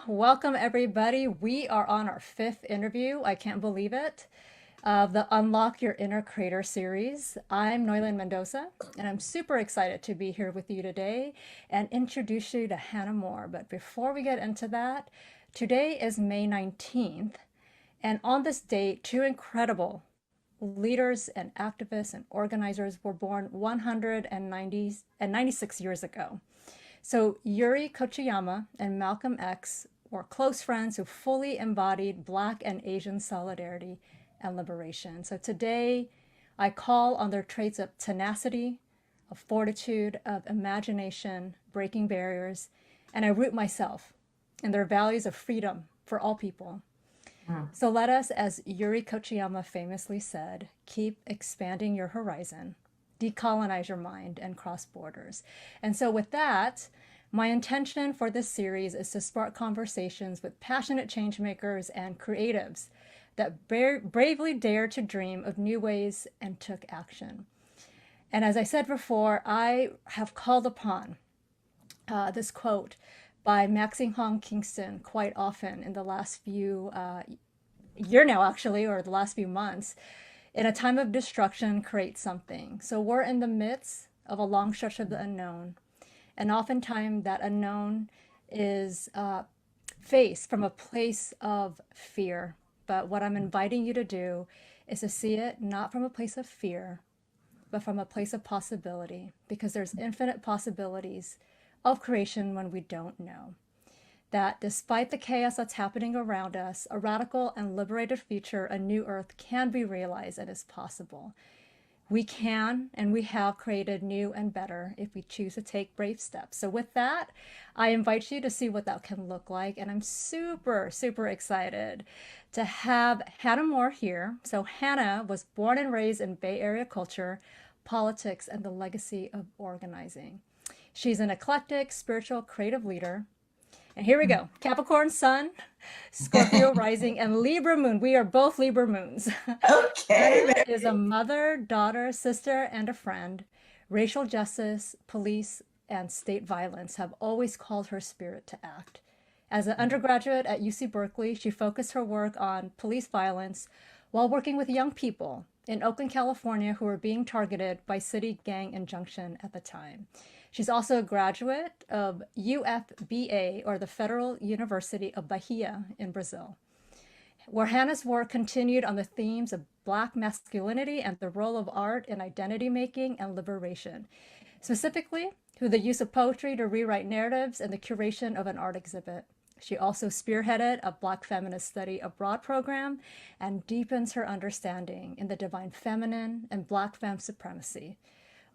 Welcome, everybody. We are on our fifth interview. I can't believe it. Of the Unlock Your Inner Creator series. I'm Noilyn Mendoza, and I'm super excited to be here with you today and introduce you to Hannah Moore. But before we get into that, today is May 19th, and on this date, two incredible leaders and activists and organizers were born 196 years ago. So Yuri Kochiyama and Malcolm X were close friends who fully embodied Black and Asian solidarity and liberation. So today I call on their traits of tenacity, of fortitude, of imagination, breaking barriers, and I root myself in their values of freedom for all people. So let us, as Yuri Kochiyama famously said, keep expanding your horizon, decolonize your mind, and cross borders. And so with that, my intention for this series is to spark conversations with passionate changemakers and creatives that bravely dared to dream of new ways and took action. And as I said before, I have called upon this quote by Maxine Hong Kingston quite often in the last few year now, actually, or the last few months. In a time of destruction, create something. So we're in the midst of a long stretch of the unknown. And oftentimes that unknown is faced from a place of fear. But what I'm inviting you to do is to see it not from a place of fear, but from a place of possibility, because there's infinite possibilities of creation when we don't know. That despite the chaos that's happening around us, a radical and liberated future, a new earth can be realized and is possible. We can and we have created new and better if we choose to take brave steps. So with that, I invite you to see what that can look like. And I'm super, super excited to have Hannah Moore here. So Hannah was born and raised in Bay Area culture, politics, and the legacy of organizing. She's an eclectic, spiritual, creative leader. And here we go. Capricorn Sun, Scorpio Rising, and Libra Moon. We are both Libra Moons. Okay. Hannah is a mother, daughter, sister, and a friend. Racial justice, police, and state violence have always called her spirit to act. As an undergraduate at UC Berkeley, she focused her work on police violence while working with young people in Oakland, California, who were being targeted by city gang injunction at the time. She's also a graduate of UFBA, or the Federal University of Bahia in Brazil, where Hannah's work continued on the themes of Black masculinity and the role of art in identity making and liberation, specifically through the use of poetry to rewrite narratives and the curation of an art exhibit. She also spearheaded a Black feminist study abroad program and deepens her understanding in the divine feminine and Black femme supremacy,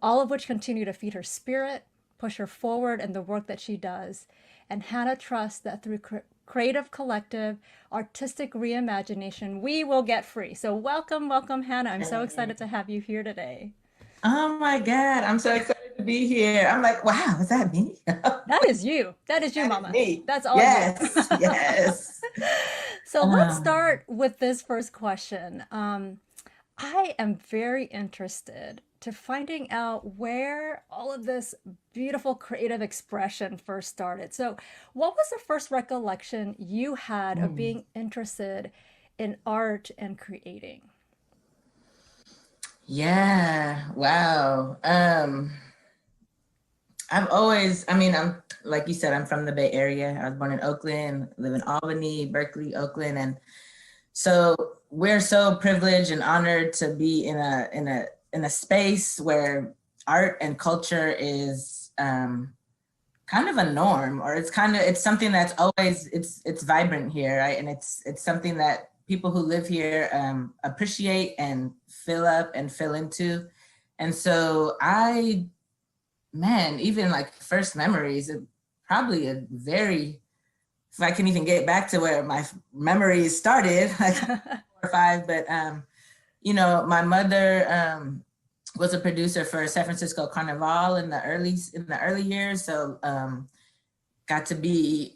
all of which continue to feed her spirit, push her forward in the work that she does. And Hannah trusts that through creative collective, artistic reimagination, we will get free. So welcome, welcome, Hannah. I'm so excited to have you here today. Oh my God, I'm so excited to be here. I'm like, wow, is that me? That is you. That is you, That Mama. is me. That's all Yes, you. yes. So let's start with this first question. I am very interested to finding out where all of this beautiful creative expression first started. So, what was the first recollection you had of being interested in art and creating? Yeah, wow. I've always, I'm like you said, I'm from the Bay Area. I was born in Oakland, live in Albany, Berkeley, Oakland, and so we're so privileged and honored to be in a space where art and culture is kind of a norm, or it's something that's always it's vibrant here, right? And it's something that people who live here appreciate and fill up and fill into. And so even like first memories, probably a very, if I can even get back to where my memories started, like 4 or 5, but my mother was a producer for San Francisco Carnival in the early years. So got to be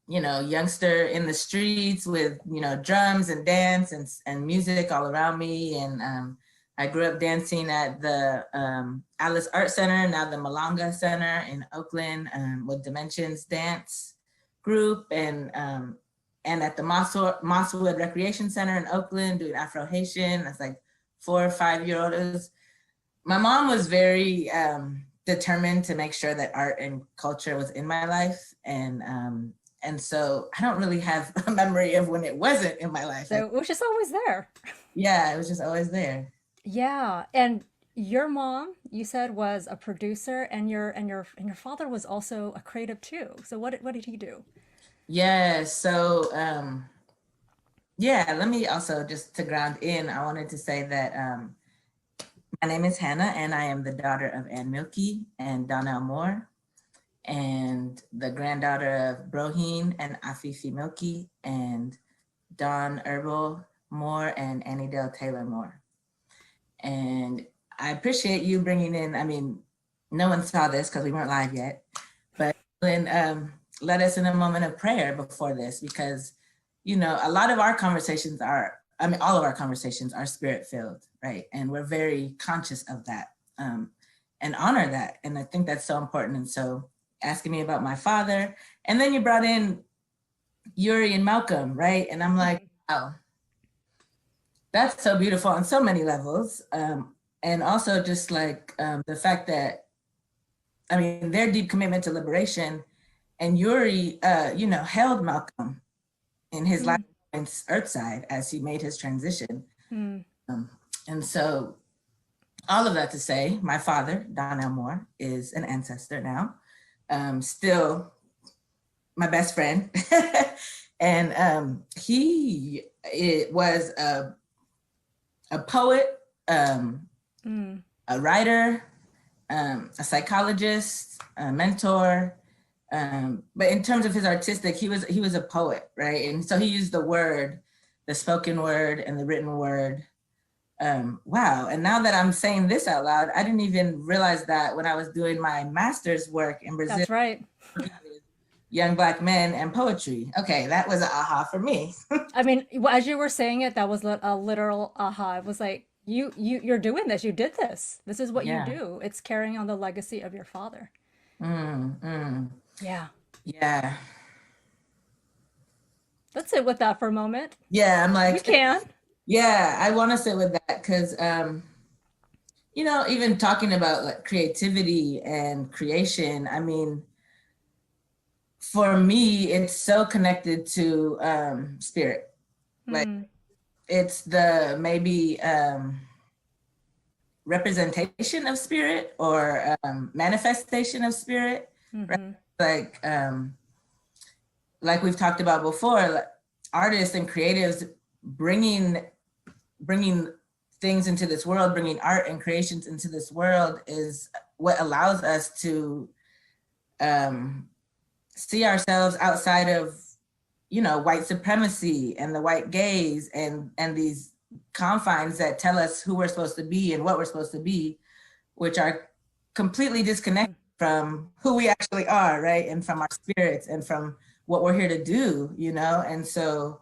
youngster in the streets with drums and dance and music all around me. And I grew up dancing at the Alice Art Center, now the Malanga Center in Oakland, with Dimensions Dance group, and at the Mosswood Recreation Center in Oakland doing Afro-Haitian. That's like 4 or 5-year-olds. My mom was very determined to make sure that art and culture was in my life. And so I don't really have a memory of when it wasn't in my life. So it was just always there. Yeah, it was just always there. Yeah. And your mom, you said, was a producer, and your father was also a creative too. So what did he do? Yeah, so yeah, let me also, just to ground in, I wanted to say that my name is Hannah, and I am the daughter of Ann Milkey and Donnell Moore, and the granddaughter of Broheen and Afifi Milkey, and Dawn Herbal Moore and Annie Dale Taylor Moore. And I appreciate you bringing in, I mean, no one saw this because we weren't live yet, but Lynn led us in a moment of prayer before this, because, you know, a lot of our conversations are, I mean, all of our conversations are spirit-filled, right? And we're very conscious of that and honor that. And I think that's so important. And so asking me about my father, and then you brought in Yuri and Malcolm, right? And I'm like, wow, that's so beautiful on so many levels. And also just like the fact that, I mean, their deep commitment to liberation, and Yuri, you know, held Malcolm in his life on Earthside as he made his transition. And so all of that to say, my father, Donnell Moore, is an ancestor now, still my best friend. And he was a poet, a writer, a psychologist, a mentor. But in terms of his artistic, he was a poet, right? And so he used the word, the spoken word and the written word. Wow. And now that I'm saying this out loud, I didn't even realize that when I was doing my master's work in Brazil. That's right. Young Black men and poetry. Okay, that was an aha for me. I mean, as you were saying it, that was a literal aha. It was like, you're doing this. You did this. This is what you do. It's carrying on the legacy of your father. Yeah. Yeah. Let's sit with that for a moment. Yeah, I'm like, you can. Yeah, I want to sit with that because, you know, even talking about like creativity and creation, I mean, for me, it's so connected to spirit. Like it's the maybe representation of spirit or manifestation of spirit, right? Like we've talked about before, like artists and creatives bringing things into this world, bringing art and creations into this world is what allows us to see ourselves outside of, you know, white supremacy and the white gaze and these confines that tell us who we're supposed to be and what we're supposed to be, which are completely disconnected from who we actually are, right? And from our spirits and from what we're here to do, you know? And so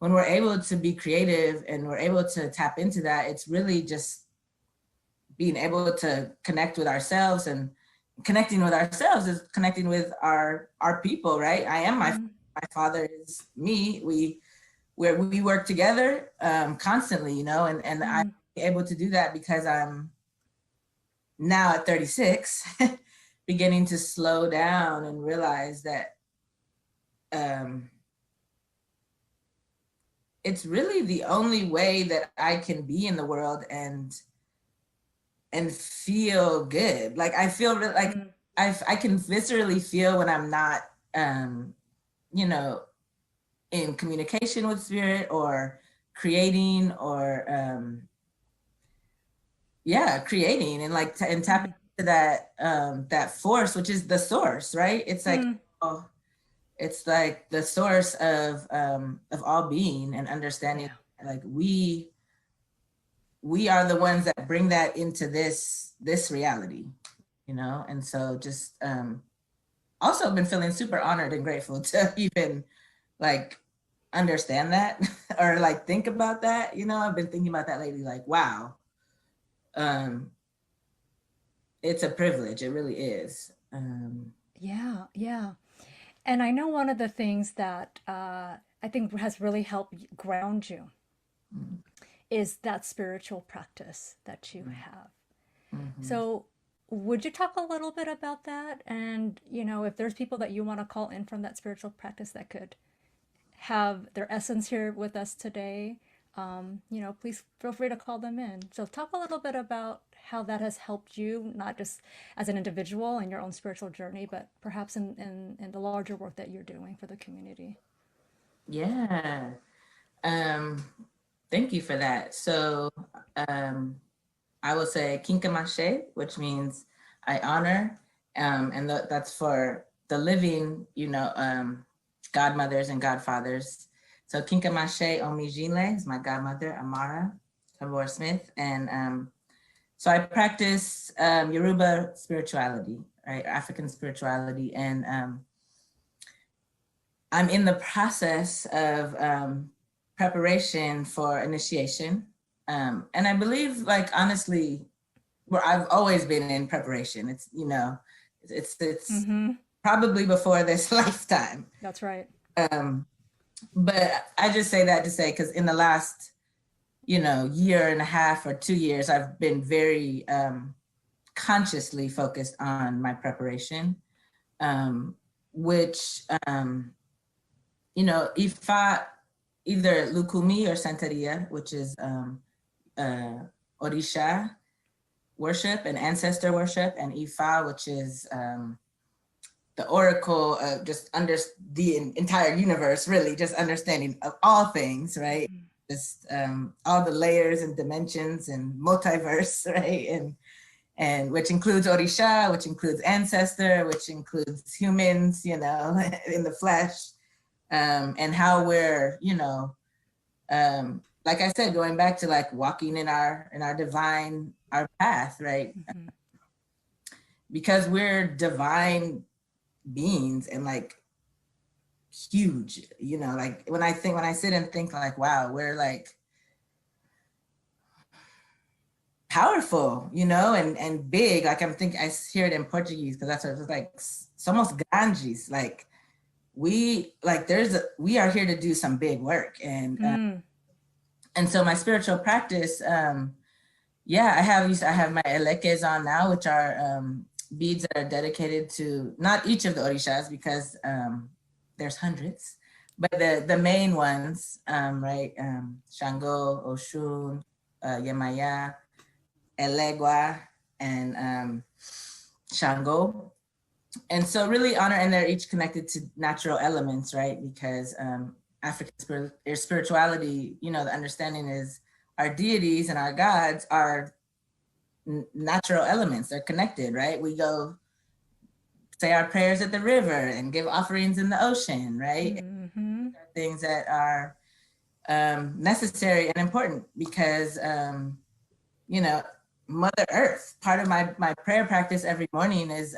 when we're able to be creative and we're able to tap into that, it's really just being able to connect with ourselves, and connecting with ourselves is connecting with our people, right? I am my father is me. We work together constantly, you know, and I'm able to do that because I'm now at 36, beginning to slow down and realize that it's really the only way that I can be in the world and feel good. Like I feel like I can viscerally feel when I'm not, you know, in communication with spirit or creating or, creating and like, and tapping into that, that force, which is the source, right? It's like, it's like the source of all being, and understanding like we are the ones that bring that into this reality, you know? And so just also been feeling super honored and grateful to even like understand that or like think about that, you know? I've been thinking about that lately, like, wow, it's a privilege. It really is. Yeah. And I know one of the things that I think has really helped ground you Mm, is that spiritual practice that you mm, have. mhm. So, would you talk a little bit about that? And, if there's people that you want to call in from that spiritual practice that could have their essence here with us today, please feel free to call them in. So, talk a little bit about how that has helped you, not just as an individual in your own spiritual journey, but perhaps in the larger work that you're doing for the community. Yeah. Um, Thank you for that. So um, I will say kinkamashe, which means I honor, and that's for the living, godmothers and godfathers. So kinkamashe omijile is my godmother, Amara Tabor Smith, and so I practice Yoruba spirituality, right, African spirituality, and I'm in the process of preparation for initiation. And I believe, like, honestly, where I've always been in preparation. It's Mm-hmm. probably before this lifetime. That's right. Um, but I just say that to say, because in the last, year and a half or 2 years, I've been very consciously focused on my preparation, which Ifa, either Lukumi or Santeria, which is Orisha worship and ancestor worship, and Ifa, which is the oracle, just under the entire universe, really, just understanding of all things, right? Mm-hmm. Just all the layers and dimensions and multiverse, right? And which includes Orisha, which includes ancestor, which includes humans, in the flesh, and how we're, like I said, going back to like walking in our divine, our path, right? Mm-hmm. Because we're divine beings and like huge, like when I sit and think like, wow, we're like powerful, and big. Like I hear it in Portuguese because that's what it's like, somos grandes. Like we are here to do some big work. And so my spiritual practice, yeah, I have my elekes on now, which are beads that are dedicated to not each of the orishas, because there's hundreds, but the main ones, right? Shango, Oshun, Yemaya, Elegua, and Shango. And so really honor, and they're each connected to natural elements, right? Because African spirituality, the understanding is our deities and our gods are natural elements. They're connected, right? We go say our prayers at the river and give offerings in the ocean, right? Mm-hmm. Things that are necessary and important because, Mother Earth. Part of my prayer practice every morning is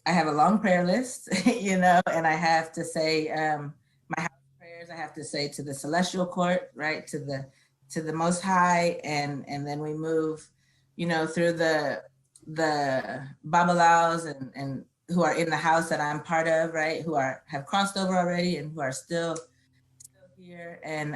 I have a long prayer list, and I have to say my house prayers. I have to say to the celestial court, right, to the Most High, and then we move, through the Babalaos and who are in the house that I'm part of, right, who have crossed over already and who are still here, and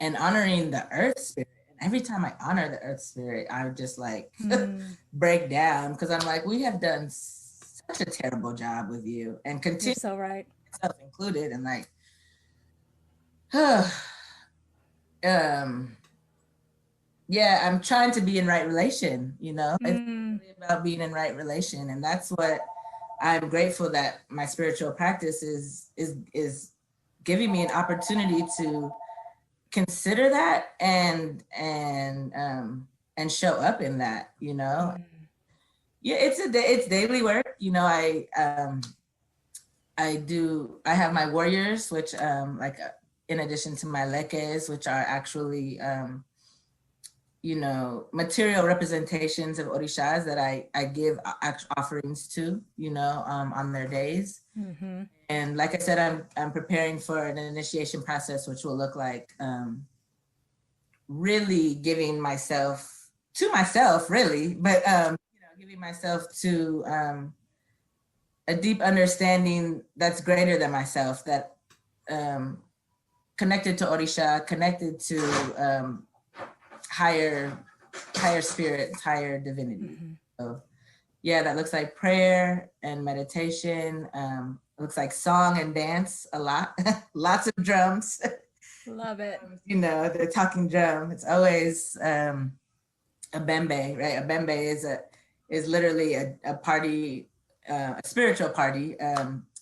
honoring the Earth Spirit. Every time I honor the Earth Spirit, I just like Mm. break down because I'm like, we have done such a terrible job with you, and You're continue, so right. myself included, and like, um, yeah, I'm trying to be in right relation. It's Mm. really about being in right relation, and that's what I'm grateful that my spiritual practice is giving me an opportunity to consider that and show up in that. Mm. Yeah, it's daily work. I have my warriors, which in addition to my lekes, which are actually material representations of orishas that I give offerings to, on their days. Mm-hmm. And like I said, I'm preparing for an initiation process, which will look like really giving myself to myself, really, but giving myself to a deep understanding that's greater than myself, that connected to Orisha, connected to higher spirits, higher divinity. So yeah, that looks like prayer and meditation. It looks like song and dance a lot, lots of drums. Love it. You know, the talking drum. It's always a bembe, right? A bembe is literally a party, a spiritual party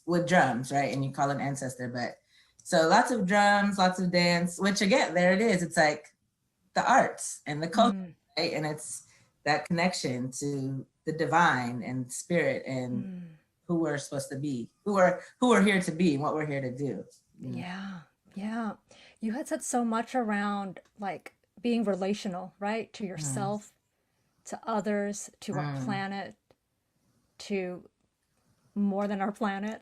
with drums, right? And you call an ancestor, but so lots of drums, lots of dance, which again, there it is. It's like the arts and the culture, right? And it's that connection to the divine and spirit and who we're supposed to be, who we're here to be and what we're here to do. You know? Yeah. You had said so much around like being relational, right? To yourself, to others, to our planet, to more than our planet.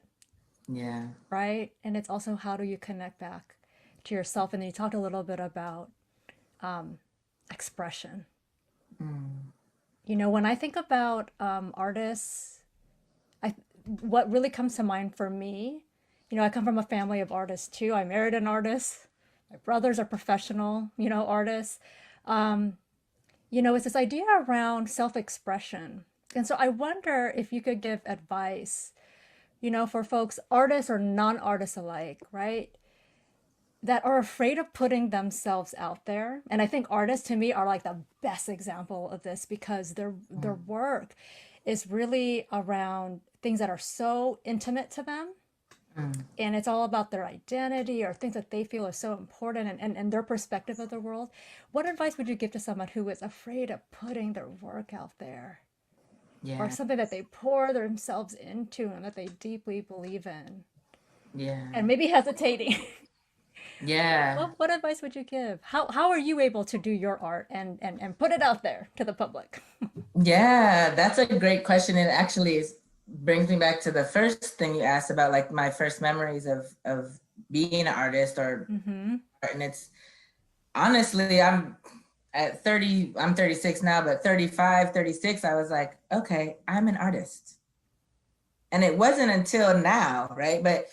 Yeah. Right? And it's also how do you connect back to yourself? And then you talked a little bit about expression. You know, when I think about artists, what really comes to mind for me, you know, I come from a family of artists too. I married an artist. My brothers are professional, you know, artists. You know, it's this idea around self-expression. And so I wonder if you could give advice, you know, for folks, artists or non-artists alike, right? That are afraid of putting themselves out there. And I think artists to me are like the best example of this because their work is really around things that are so intimate to them. And it's all about their identity or things that they feel are so important and their perspective of the world. What advice would you give to someone who is afraid of putting their work out there? Yeah. Or something that they pour themselves into and that they deeply believe in? Yeah. And maybe hesitating. Yeah. What advice would you give? How are you able to do your art and put it out there to the public? Yeah, that's a great question. And actually brings me back to the first thing you asked about, like my first memories of being an artist or and it's honestly, I'm at 30, I'm 36 now, but 35, 36, I was like, okay, I'm an artist. And it wasn't until now, right? But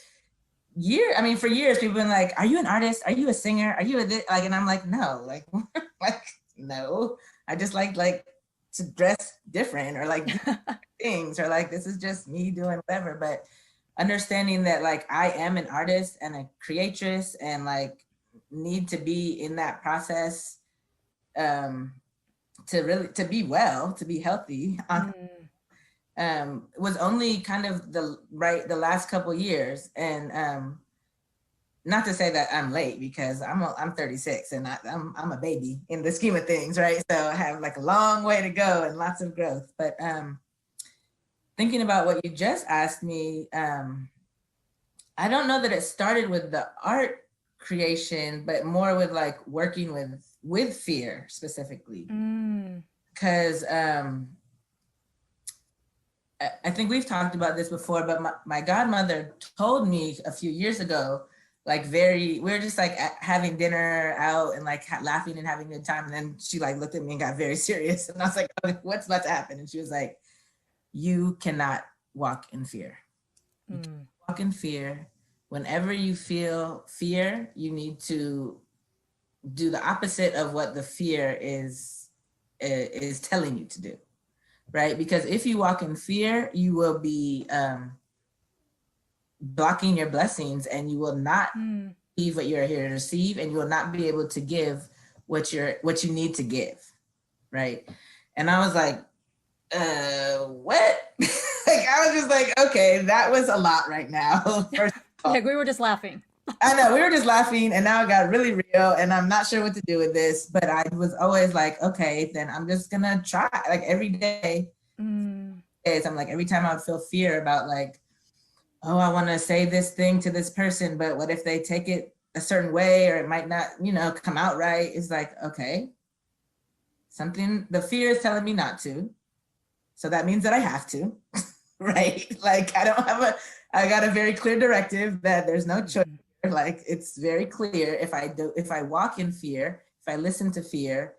for years, people have been like, are you an artist? Are you a singer? Are you like, and I'm like, no, like, no, I just like to dress different or like things or like, this is just me doing whatever. But understanding that like, I am an artist and a creatress and like need to be in that process to be well, to be healthy. Was only kind of the last couple years. And not to say that I'm late because I'm 36 and I'm a baby in the scheme of things, right? So I have like a long way to go and lots of growth. But thinking about what you just asked me, I don't know that it started with the art creation, but more with like working with fear specifically. Because I think we've talked about this before, but my godmother told me a few years ago, like we were just like having dinner out and like laughing and having a good time. And then she like looked at me and got very serious. And I was like, oh, what's about to happen? And she was like, you cannot walk in fear. You can't walk in fear. Whenever you feel fear, you need to do the opposite of what the fear is telling you to do. Right? Because if you walk in fear, you will be blocking your blessings and you will not receive what you're here to receive, and you will not be able to give what you need to give. Right? And I was like, what? Like, I was just like, okay, that was a lot right now. Like we were just laughing. I know, we were just laughing and now it got really real and I'm not sure what to do with this, but I was always like, okay, then I'm just gonna try. Like every day, I'm like, every time I would feel fear about like, oh, I wanna say this thing to this person, but what if they take it a certain way or it might not, come out right? It's like, okay, the fear is telling me not to. So that means that I have to, right? Like I got a very clear directive that there's no choice. Like it's very clear if I walk in fear, if I listen to fear,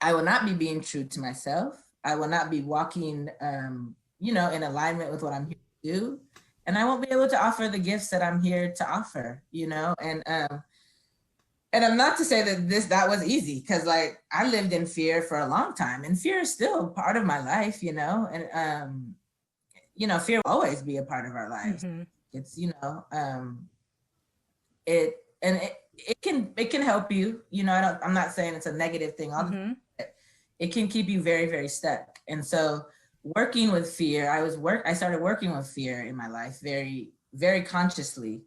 I will not be being true to myself. I will not be walking, in alignment with what I'm here do, and I won't be able to offer the gifts that I'm here to offer, and I'm not to say that that was easy, because like I lived in fear for a long time, and fear is still part of my life, and fear will always be a part of our lives. Mm-hmm. It's it and it can help you. I'm not saying it's a negative thing all the Mm-hmm. time, but it can keep you very, very stuck. And so working with fear, I started working with fear in my life very, very consciously,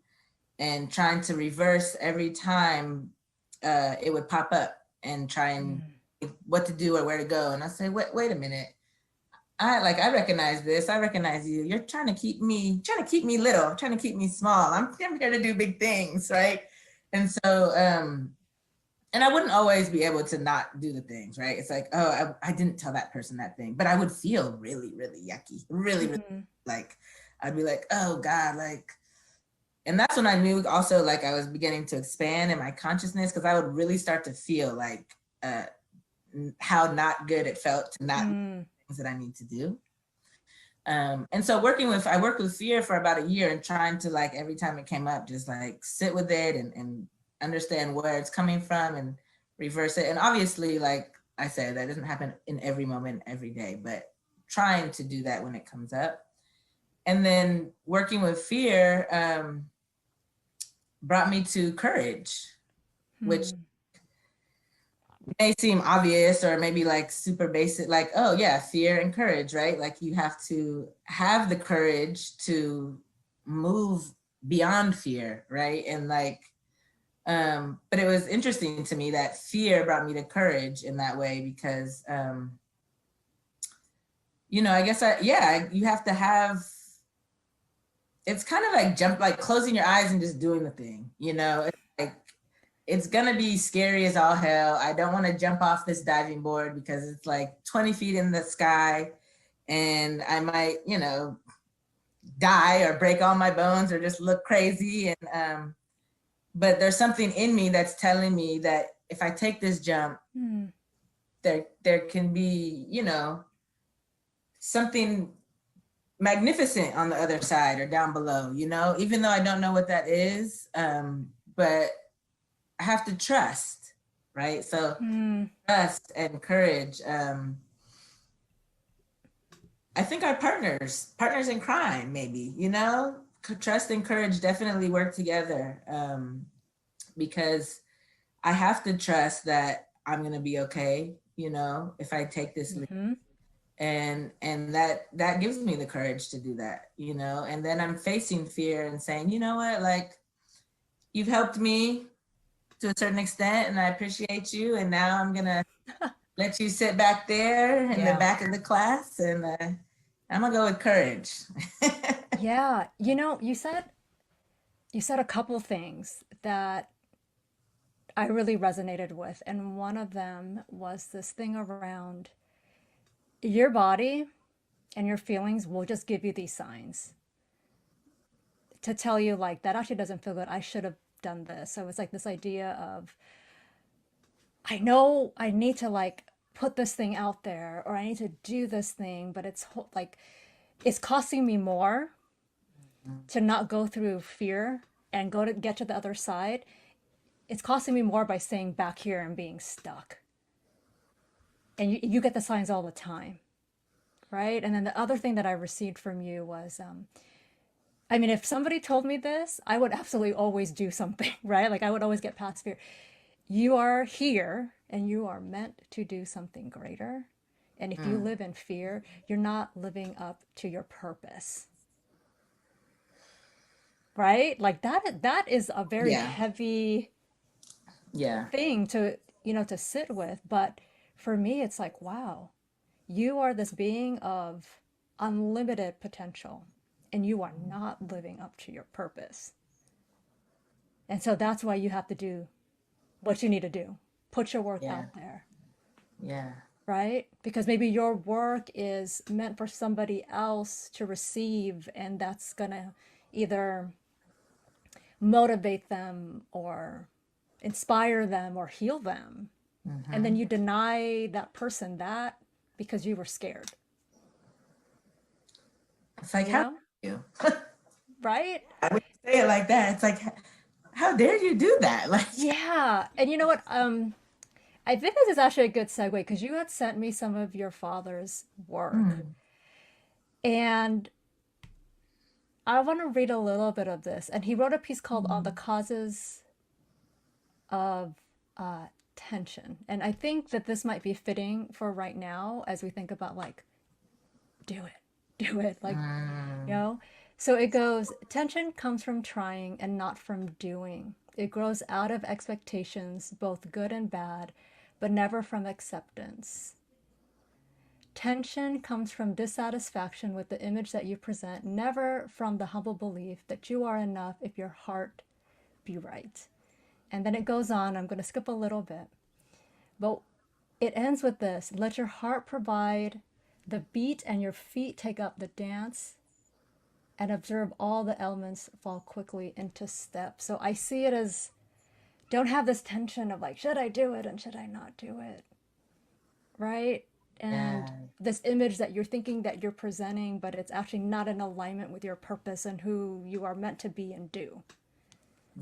and trying to reverse every time it would pop up, and try and what to do or where to go. And I say, wait a minute. I recognize this. I recognize you. You're trying to keep me little, trying to keep me small. I'm here to do big things, right? And so, and I wouldn't always be able to not do the things, right? It's like, oh, I didn't tell that person that thing, but I would feel really, really yucky, really, really, like, I'd be like, oh God, like, and that's when I knew also, like, I was beginning to expand in my consciousness, because I would really start to feel like how not good it felt to not do things that I need to do. And so I worked with fear for about a year, and trying to, like, every time it came up, just like sit with it and understand where it's coming from and reverse it. And obviously, like I said, that doesn't happen in every moment, every day, but trying to do that when it comes up. And then working with fear brought me to courage, which may seem obvious, or maybe like super basic, like, oh yeah, fear and courage, right? Like, you have to have the courage to move beyond fear, right? And like, but it was interesting to me that fear brought me to courage in that way, because I guess you have to have, it's kind of like closing your eyes and just doing the thing, it's like, it's gonna be scary as all hell. I don't want to jump off this diving board because it's like 20 feet in the sky, and I might, die or break all my bones or just look crazy. And but there's something in me that's telling me that if I take this jump, there can be, something magnificent on the other side or down below, even though I don't know what that is. But I have to trust, right? So trust and courage. I think our partners in crime, maybe, trust and courage definitely work together, because I have to trust that I'm going to be okay, if I take this leap. And that gives me the courage to do that, and then I'm facing fear and saying, you know what, like, you've helped me to a certain extent, and I appreciate you. And now I'm gonna let you sit back there in the back of the class, and I'm gonna go with courage. Yeah, you said a couple things that I really resonated with, and one of them was this thing around your body and your feelings will just give you these signs to tell you, like, that actually doesn't feel good. I should have done this. So it's like this idea of, I know I need to, like, put this thing out there, or I need to do this thing, but it's like, it's costing me more to not go through fear and get to the other side. It's costing me more by staying back here and being stuck. And you get the signs all the time, right? And then the other thing that I received from you was, I mean, if somebody told me this, I would absolutely always do something, right? Like, I would always get past fear. You are here and you are meant to do something greater. And if you live in fear, you're not living up to your purpose. Right? Like, that is a very heavy thing to, to sit with. But for me, it's like, wow, you are this being of unlimited potential, and you are not living up to your purpose. And so that's why you have to do what you need to do. Put your work out there. Yeah. Right? Because maybe your work is meant for somebody else to receive, and that's going to either motivate them or inspire them or heal them. And then you deny that person that because you were scared. It's like, You how know? you. Right? When you say it like that, it's like, how dare you do that? Like, Yeah. And you know what? I think this is actually a good segue because you had sent me some of your father's work. mm, And I want to read a little bit of this. And he wrote a piece called On the Causes of Tension. And I think that this might be fitting for right now as we think about like, do it. Like, you mm, know? So it goes, tension comes from trying and not from doing. It grows out of expectations, both good and bad, but never from acceptance. Tension comes from dissatisfaction with the image that you present, never from the humble belief that you are enough if your heart be right. And then it goes on. I'm going to skip a little bit. But it ends with this: let your heart provide the beat and your feet take up the dance, and observe all the elements fall quickly into step. So I see it as, don't have this tension of like, should I do it and should I not do it? Right? And yeah, this image that you're thinking that you're presenting, but it's actually not in alignment with your purpose and who you are meant to be and do.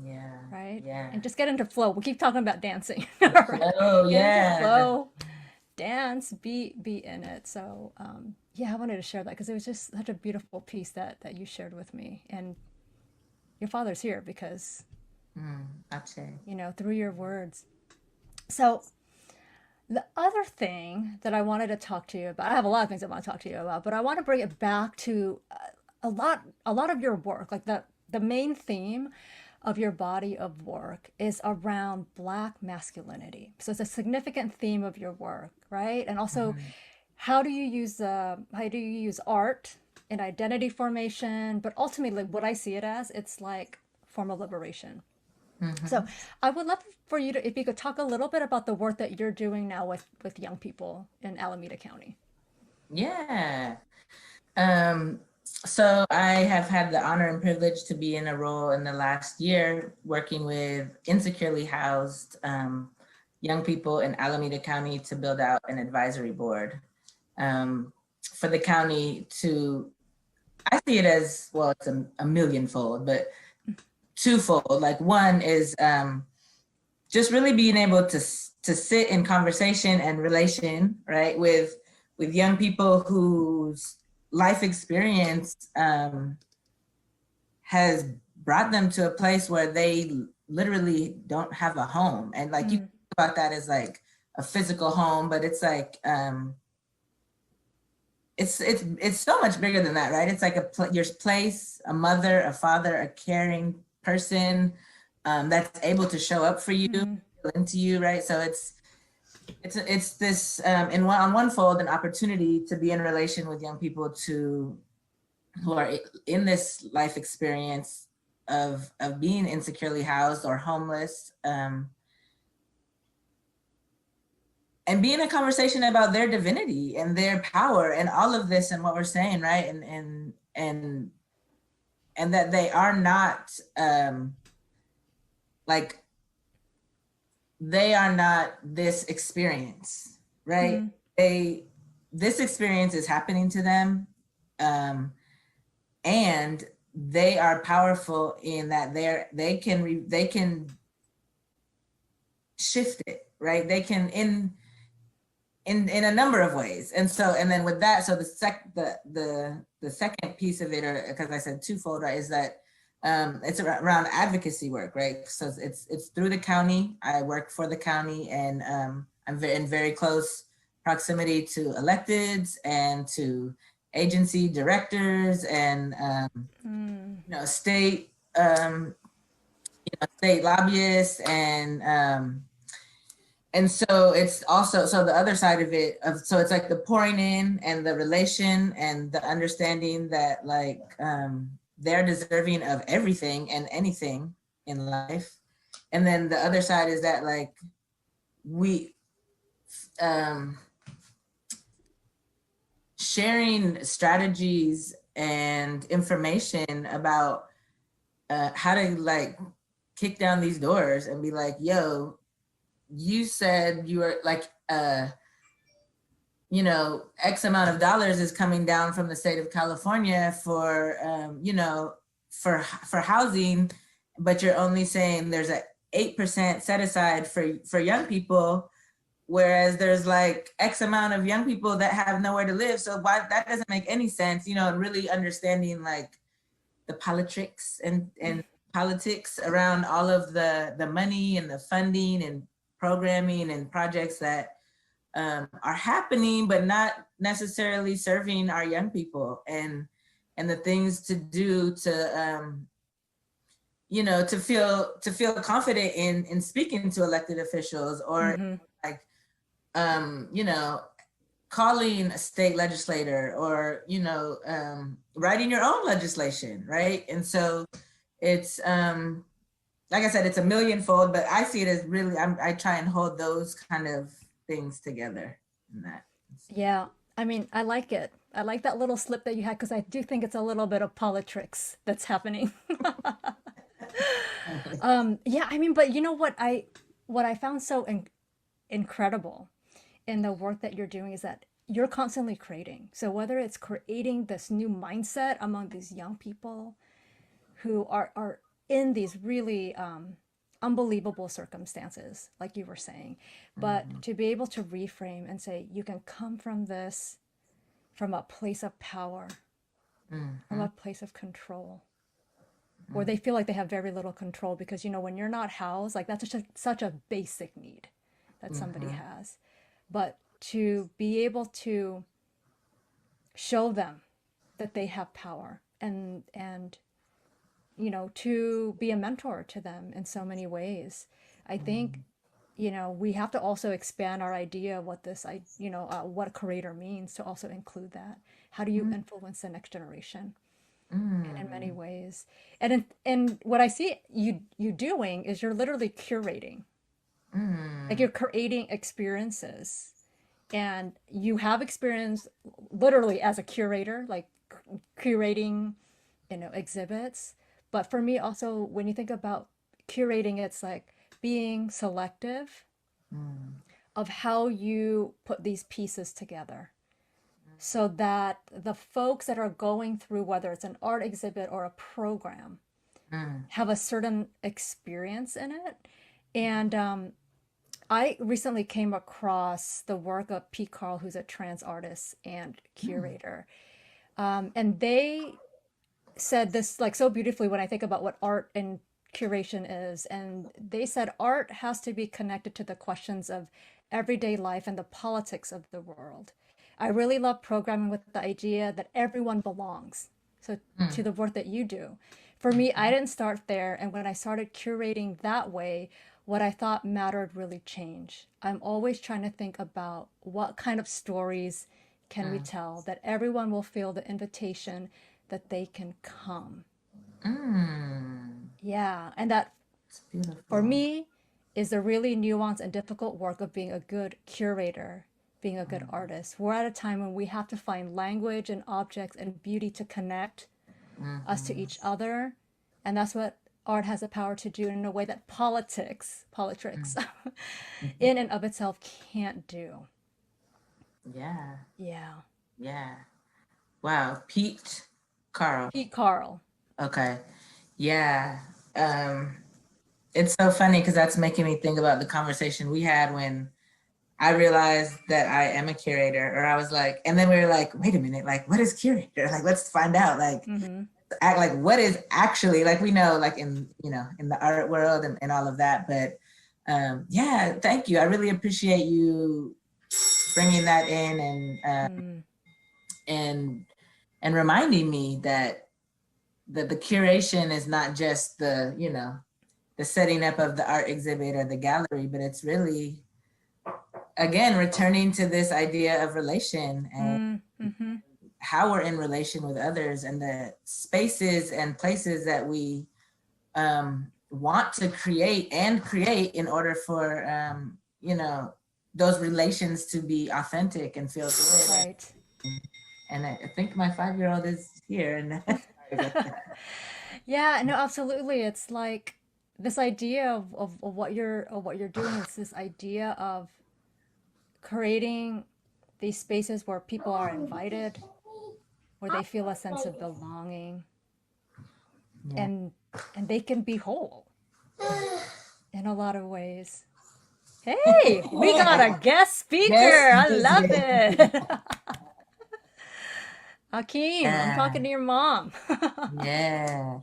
yeah, Right? yeah. And just get into flow. We'll keep talking about dancing. The All right. flow, Get into yeah. flow, dance, be in it. So yeah, I wanted to share that because it was just such a beautiful piece that you shared with me. And your father's here because, I'd say. you know, through your words. So the other thing that I wanted to talk to you about, I have a lot of things I want to talk to you about, but I want to bring it back to a lot of your work. Like the main theme of your body of work is around Black masculinity. So it's a significant theme of your work, right? And also, Mhm. how do you use art in identity formation? But ultimately, what I see it as, it's like form of liberation. So Mhm. I would love for you to, if you could talk a little bit about the work that you're doing now with young people in Alameda County. Yeah. So I have had the honor and privilege to be in a role in the last year working with insecurely housed young people in Alameda County to build out an advisory board for the county to, I see it as, well, it's a millionfold, but twofold. Like one is just really being able to sit in conversation and relation, right, with young people whose life experience has brought them to a place where they literally don't have a home. And like you think about that as like a physical home, but it's like it's so much bigger than that, right? It's like your place, a mother, a father, a caring person that's able to show up for you, into you, right? So it's this on one fold an opportunity to be in relation with young people who are in this life experience of being insecurely housed or homeless, and be in a conversation about their divinity and their power and all of this and what we're saying, right? And that they are not like they are not this experience, right? This experience is happening to them, and they are powerful in that they can shift it, right? They can in a number of ways. And so, and then with that, so the second piece of it, or because I said twofold, right, is that it's around advocacy work, right? So it's through the county. I work for the county, and I'm in very close proximity to electeds and to agency directors and state state lobbyists and so it's also, so the other side of it, so it's like the pouring in and the relation and the understanding that like they're deserving of everything and anything in life. And then the other side is that like we sharing strategies and information about how to like kick down these doors and be like, yo, you said you were like you know, X amount of dollars is coming down from the state of California for, you know, for housing, but you're only saying there's a 8% set aside for young people, whereas there's like X amount of young people that have nowhere to live. So why that doesn't make any sense, you know, and really understanding like the politics and politics around all of the money and the funding and programming and projects that are happening, but not necessarily serving our young people, and the things to do to you know, to feel confident in speaking to elected officials, or like you know, calling a state legislator, or you know, writing your own legislation, right? And so it's like I said, it's a millionfold, but I see it as really, I try and hold those kind of things together in that. Yeah, I mean, I like it. I like that little slip that you had because I do think it's a little bit of politics that's happening. Yeah, I mean, but you know what I found so incredible in the work that you're doing is that you're constantly creating. So whether it's creating this new mindset among these young people who are in these really unbelievable circumstances, like you were saying, but to be able to reframe and say you can come from this from a place of power, from a place of control, where they feel like they have very little control because, you know, when you're not housed, like that's just such a basic need that somebody has. But to be able to show them that they have power, and you know, to be a mentor to them in so many ways. I think, you know, we have to also expand our idea of what this, you know, what a curator means, to also include that. How do you influence the next generation? And in many ways. And what I see you doing is you're literally curating. Like you're creating experiences. And you have experience literally as a curator, like curating, you know, exhibits. But for me also, when you think about curating, it's like being selective of how you put these pieces together, so that the folks that are going through, whether it's an art exhibit or a program, have a certain experience in it. And I recently came across the work of Pete Carl, who's a trans artist and curator. And they said this like so beautifully when I think about what art and curation is. And they said art has to be connected to the questions of everyday life and the politics of the world. I really love programming with the idea that everyone belongs. So to the work that you do. For me, I didn't start there. And when I started curating that way, what I thought mattered really changed. I'm always trying to think about what kind of stories can we tell that everyone will feel the invitation that they can come. Yeah, and that It's for beautiful. me is the really nuanced and difficult work of being a good curator, being a good artist. We're at a time when we have to find language and objects and beauty to connect us to each other. And that's what art has the power to do in a way that politics in and of itself can't do. Yeah, Yeah. yeah. Wow, Pete Carl. Pete Carl. Okay, yeah. Um, it's so funny because that's making me think about the conversation we had when I realized that I am a curator, or I was like, and then we were like, wait a minute, like, what is curator? Like, let's find out, like, Mm-hmm. act like what is actually, like, we know, like, in, you know, in the art world and all of that. But yeah, thank you. I really appreciate you bringing that in, Mm. and and reminding me that the curation is not just the, you know, the setting up of the art exhibit or the gallery, but it's really, again, returning to this idea of relation and Mm. Mm-hmm. how we're in relation with others, and the spaces and places that we want to create in order for you know, those relations to be authentic and feel good. Right. And I think my 5-year-old is here, and Yeah, no, absolutely. It's like this idea of what you're doing. It's this idea of creating these spaces where people are invited, where they feel a sense of belonging, Yeah. and they can be whole in a lot of ways. Hey, we got a guest speaker. Yes, I yes, love yes. it. Hakeem, I'm Yeah. talking to your mom. Yeah.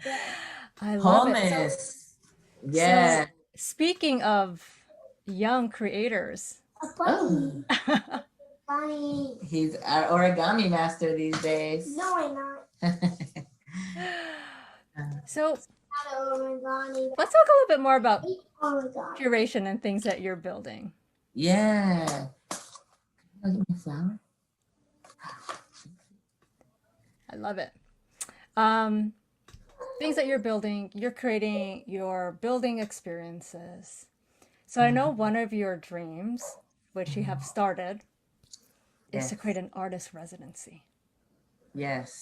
I love it. Wholeness. So Yeah. speaking of young creators, Oh, he's our origami master these days. No, I'm not. so Origami. let's talk a little bit more about Origami. curation and things that you're building. Yeah. Can I get my flower? I love it. Things that you're building, you're creating, you're building experiences. So I know one of your dreams, which you have started, is Yes. to create an artist residency. Yes.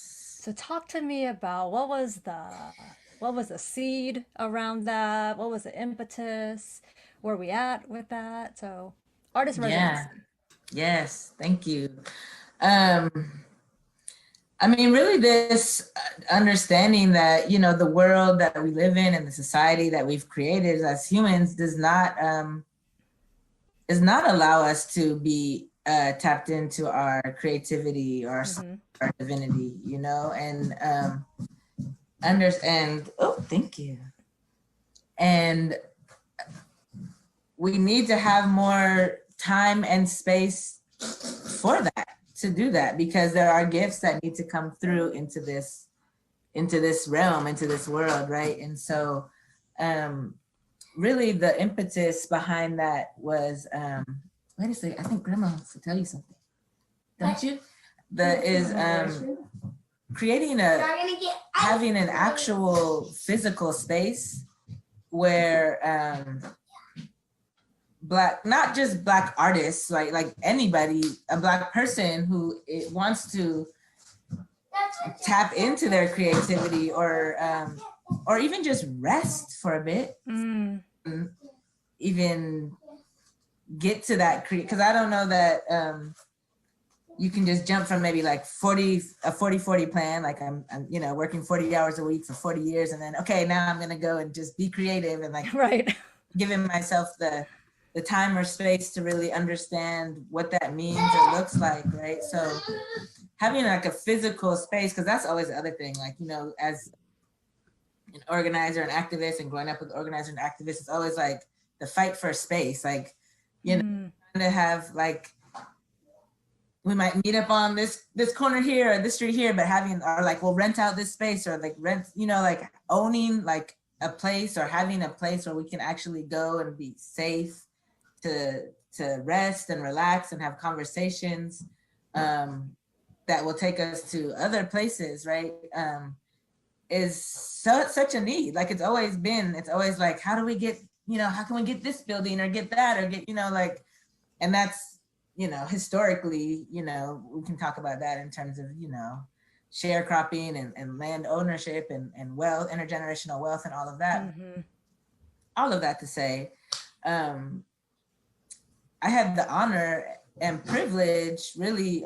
So talk to me about what was the seed around that? What was the impetus? Where are we at with that? So artist Yeah. residency. Yes. Thank you. I mean, really this understanding that, you know, the world that we live in and the society that we've created as humans does not allow us to be tapped into our creativity or our divinity, you know, and understand, oh, thank you. And we need to have more time and space for that, to do that, because there are gifts that need to come through into this realm, into this world, right? And so really the impetus behind that was wait a second, I think grandma wants to tell you something, don't you? Creating having an actual physical space where not just Black artists, like anybody, a Black person who wants to tap into their creativity or even just rest for a bit, even get to that because I don't know that you can just jump from maybe like 40-40 plan, like I'm you know, working 40 hours a week for 40 years and then okay, now I'm gonna go and just be creative and like right, giving myself the time or space to really understand what that means or looks like, right? So having like a physical space, because that's always the other thing, like, you know, as an organizer and activist and growing up with organizer and activist, it's always like the fight for space, like, you know, trying to have like, we might meet up on this corner here or this street here, but having, or like, we'll rent out this space or like rent, you know, like owning like a place or having a place where we can actually go and be safe to rest and relax and have conversations that will take us to other places, right? Is such a need. Like it's always like, how do we get, you know, how can we get this building or get that or get, you know, like, and that's, you know, historically, you know, we can talk about that in terms of, you know, sharecropping and land ownership and wealth, intergenerational wealth and all of that. All of that to say, I had the honor and privilege really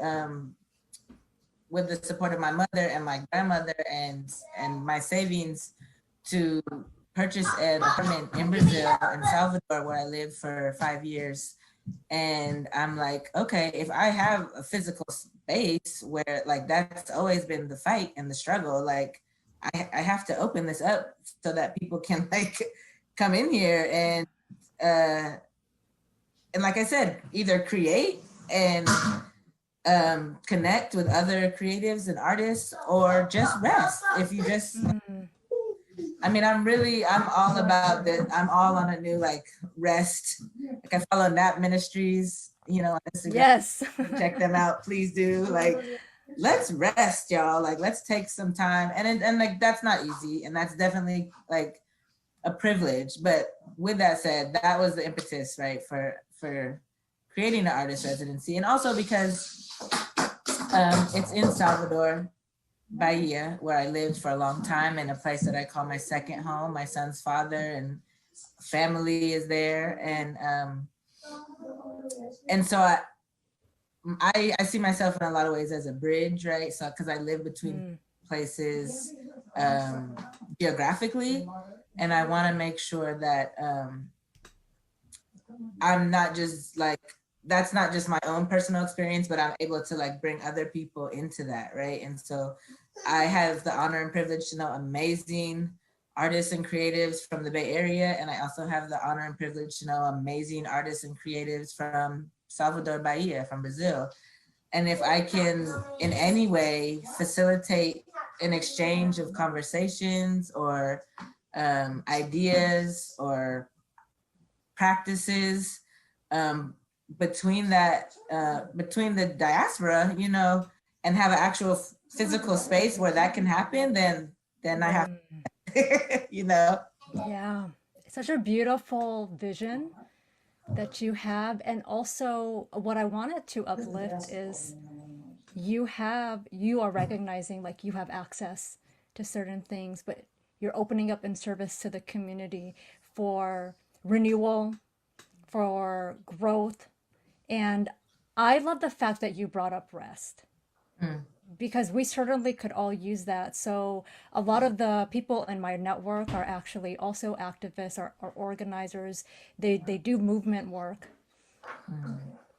with the support of my mother and my grandmother and my savings to purchase an apartment in Brazil, in Salvador, where I lived for 5 years. And I'm like, okay, if I have a physical space where like that's always been the fight and the struggle, like I have to open this up so that people can like come in here and like I said, either create and connect with other creatives and artists or just rest. If you just, I mean, I'm all about that. I'm all on a new like rest. Like I follow Nap Ministries, you know, on Instagram. Yes. Check them out, please do. Like, let's rest, y'all. Like, let's take some time. And like, that's not easy. And that's definitely like a privilege. But with that said, that was the impetus, right, for creating an artist residency. And also because it's in Salvador, Bahia, where I lived for a long time, in a place that I call my second home. My son's father and family is there. And so I see myself in a lot of ways as a bridge, right? So because I live between places geographically, and I want to make sure that I'm not just like, that's not just my own personal experience, but I'm able to like bring other people into that, right? And so I have the honor and privilege to know amazing artists and creatives from the Bay Area, and I also have the honor and privilege to know amazing artists and creatives from Salvador Bahia, from Brazil. And if I can in any way facilitate an exchange of conversations or ideas or practices between that, between the diaspora, you know, and have an actual physical space where that can happen, then I have, you know. Yeah. It's such a beautiful vision that you have. And also, what I wanted to uplift is you are recognizing like you have access to certain things, but you're opening up in service to the community for renewal, for growth. And I love the fact that you brought up rest because we certainly could all use that. So a lot of the people in my network are actually also activists or organizers. They do movement work,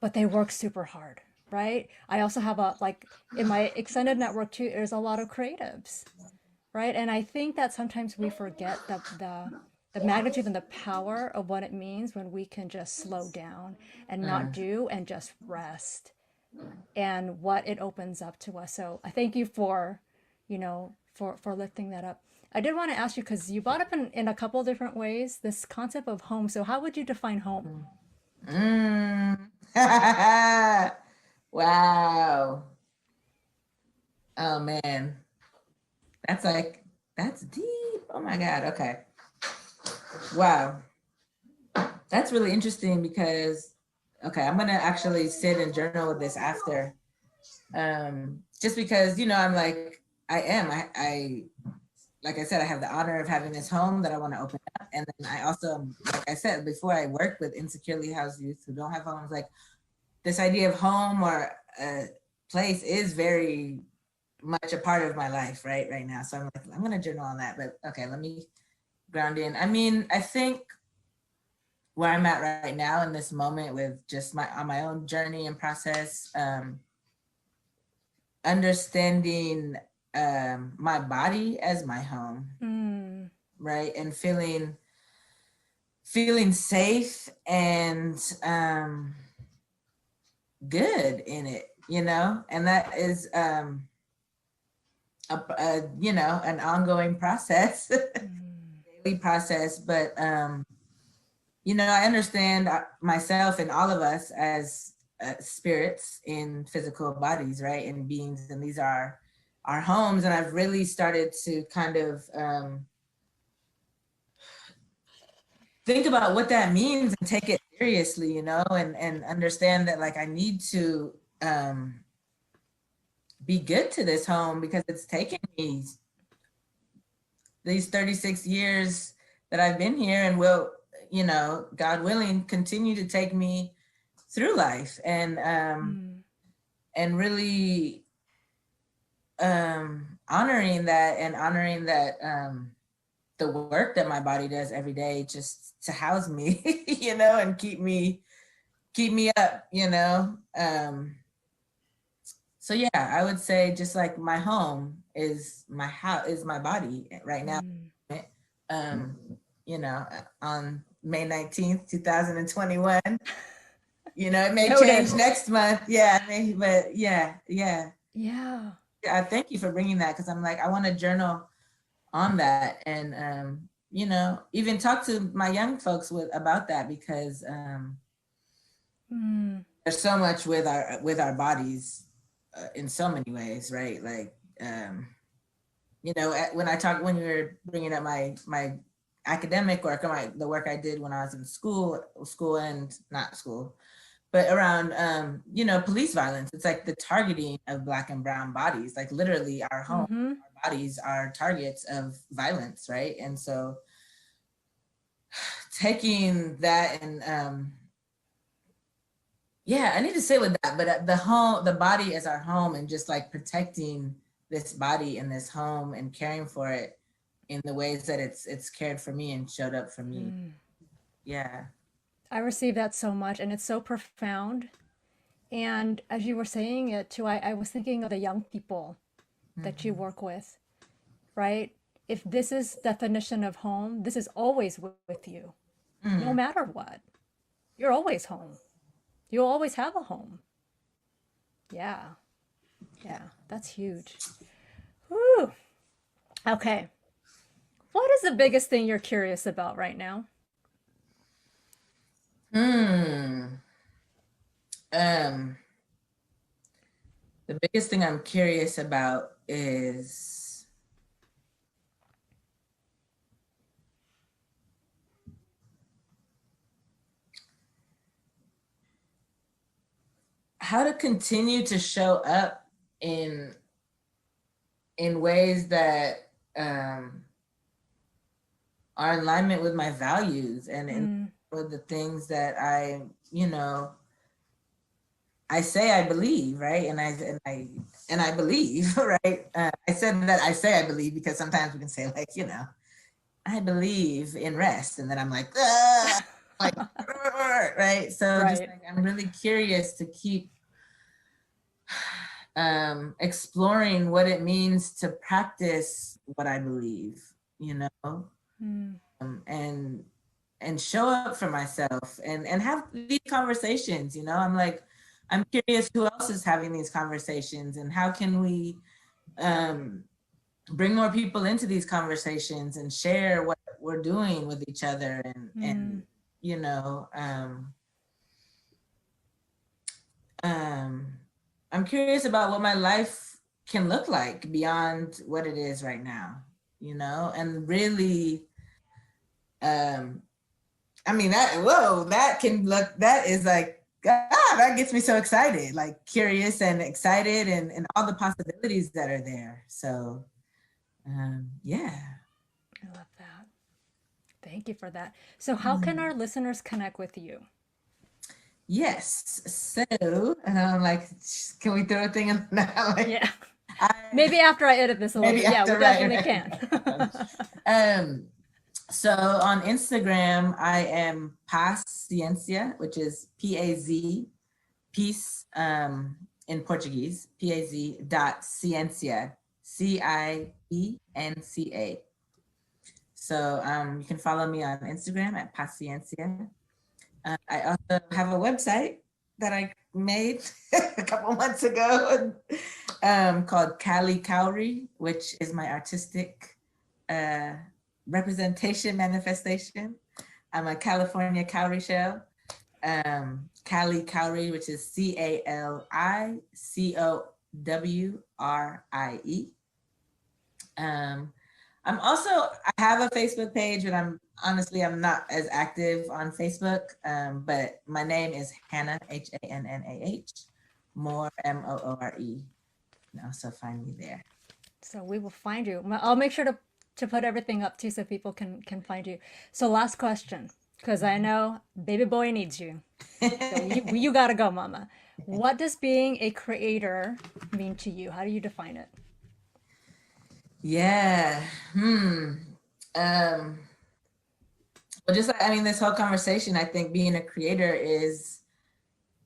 but they work super hard, right? I also have a like in my extended network too, there's a lot of creatives, right? And I think that sometimes we forget the magnitude and the power of what it means when we can just slow down and not do and just rest, and what it opens up to us. So I thank you for, for lifting that up. I did want to ask you, because you brought up in a couple different ways this concept of home. So how would you define home? Wow. Oh man. That's deep. Oh my God. Okay. Wow. That's really interesting because, okay, I'm gonna actually sit and journal with this after. Just because, I'm like, I like I said, I have the honor of having this home that I want to open up. And then I also, like I said, before I work with insecurely housed youth who don't have homes, like this idea of home or a place is very much a part of my life right now. So I'm like, I'm going to journal on that, but okay, let me ground in. I mean, I think where I'm at right now in this moment with just on my own journey and process, understanding my body as my home, right? And feeling safe and good in it, and that is an ongoing process, daily process. But I understand myself and all of us as spirits in physical bodies, right? And beings, and these are our homes. And I've really started to kind of think about what that means and take it seriously, and understand that like I need to be good to this home because it's taken me these 36 years that I've been here, and will, God willing, continue to take me through life, and really honoring that, and honoring that the work that my body does every day just to house me, and keep me up, so yeah, I would say just like my home is my house, is my body right now. On May 19th, 2021. It may change next month. Yeah, maybe, but yeah. I thank you for bringing that, because I'm like, I want to journal on that, and even talk to my young folks about that, because there's so much with our bodies in so many ways, right? Like when you were bringing up my academic work, or the work I did when I was in school and not school, but around police violence. It's like the targeting of Black and brown bodies, like literally our home, our bodies are targets of violence, right? And so taking that and Yeah, I need to sit with that, but the body is our home, and just like protecting this body and this home and caring for it in the ways that it's cared for me and showed up for me. Yeah. I receive that so much, and it's so profound. And as you were saying it too, I was thinking of the young people that you Mhm. work with, right? If this is definition of home, this is always with you, no Mm. matter what. You're always home. You'll always have a home. Yeah, yeah, that's huge. Whew. Okay. What is the biggest thing you're curious about right now? Hmm. Um, the biggest thing I'm curious about is how to continue to show up in ways that are in alignment with my values and with the things that you know, I say I believe, right? And I believe, right? I said that I say I believe because sometimes we can say like, you know, I believe in rest, and then I'm like, ah, like, right? So just Right. like I'm really curious to keep exploring what it means to practice what I believe, you know, Mm, and show up for myself and have these conversations. You know, I'm like, I'm curious who else is having these conversations, and how can we um, bring more people into these conversations and share what we're doing with each other, and you know, um, I'm curious about what my life can look like beyond what it is right now, you know, and really, um, I mean, that can look, that is like, God, that gets me so excited, like curious and excited, and all the possibilities that are there. So, yeah. I love that. Thank you for that. So, how can our listeners connect with you? Yes. So, and I'm like, can we throw a thing in now? Like, Yeah. I, Maybe after I edit this a little maybe bit. Yeah, we after, definitely right. can. Um, so on Instagram, I am Paciencia, which is P-A-Z, peace, in Portuguese, P-A-Z dot Ciencia, Cienca. So you can follow me on Instagram at Paciencia. I also have a website that I made a couple months ago, called Cali Cowrie, which is my artistic uh, representation manifestation. I'm a California cowrie shell. Cali Cowrie, which is CALICOWRIE. I'm also, I have a Facebook page, but I'm not as active on Facebook. But my name is Hannah, HANNAH, More, MOORE. You can also find me there. So we will find you. I'll make sure to put everything up too so people can find you. So last question, because I know baby boy needs you. So you gotta go, mama. What does being a creator mean to you? How do you define it? Yeah. Um, well, just like, I mean, this whole conversation, I think being a creator is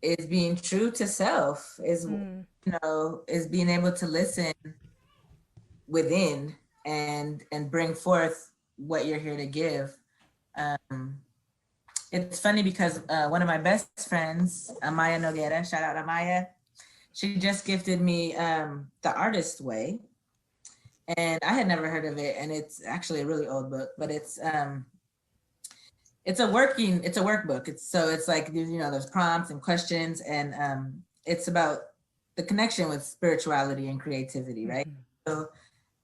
being true to self, is, you know, is being able to listen within and bring forth what you're here to give. Um, it's funny because one of my best friends, Amaya Noguera, shout out Amaya, she just gifted me The Artist Way, and I had never heard of it, and it's actually a really old book, but it's a workbook. It's like, you know, there's prompts and questions, and it's about the connection with spirituality and creativity, right? So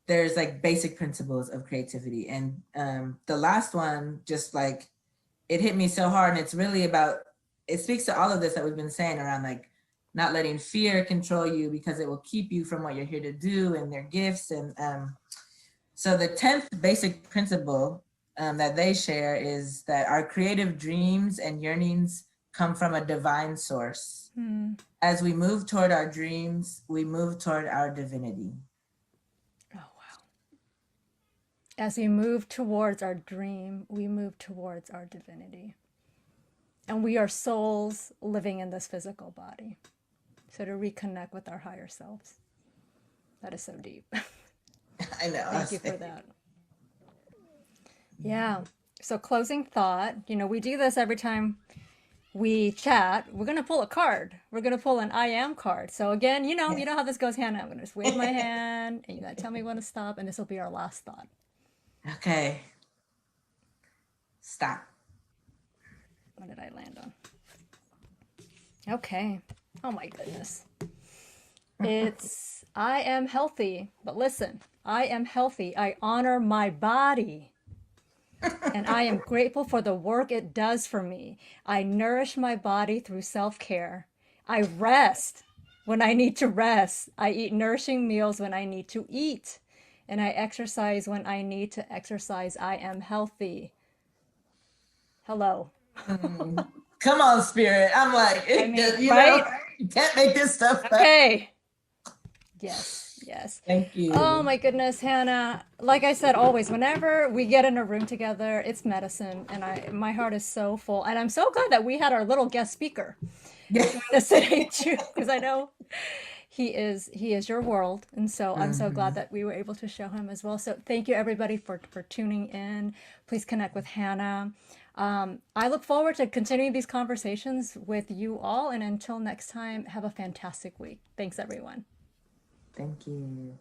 there's like basic principles of creativity, and the last one, just like, it hit me so hard, and it's really about, it speaks to all of this that we've been saying around like not letting fear control you, because it will keep you from what you're here to do and their gifts. And so the 10th basic principle that they share is that our creative dreams and yearnings come from a divine source. As we move toward our dreams, we move toward our divinity. Oh, wow. As we move towards our dream, we move towards our divinity. And we are souls living in this physical body. So to reconnect with our higher selves. That is so deep. I know. Thank you for that. Yeah. So closing thought, we do this every time we chat. We're going to pull a card. We're going to pull an I am card. So again, you know how this goes, Hannah. I'm going to just wave my hand and you got to tell me when to stop. And this will be our last thought. Okay. Stop. What did I land on? Okay. Oh my goodness. It's, I am healthy. But listen, I am healthy. I honor my body. And I am grateful for the work it does for me. I nourish my body through self-care. I rest when I need to rest. I eat nourishing meals when I need to eat. And I exercise when I need to exercise. I am healthy. Hello. Come on, Spirit. I'm like, you can't make this stuff up. Okay. Yes. Thank you. Oh my goodness, Hannah. Like I said, always, whenever we get in a room together, it's medicine. And my heart is so full. And I'm so glad that we had our little guest speaker today too, because I know he is your world. And so I'm so glad that we were able to show him as well. So thank you everybody for tuning in. Please connect with Hannah. I look forward to continuing these conversations with you all. And until next time, have a fantastic week. Thanks, everyone. Thank you.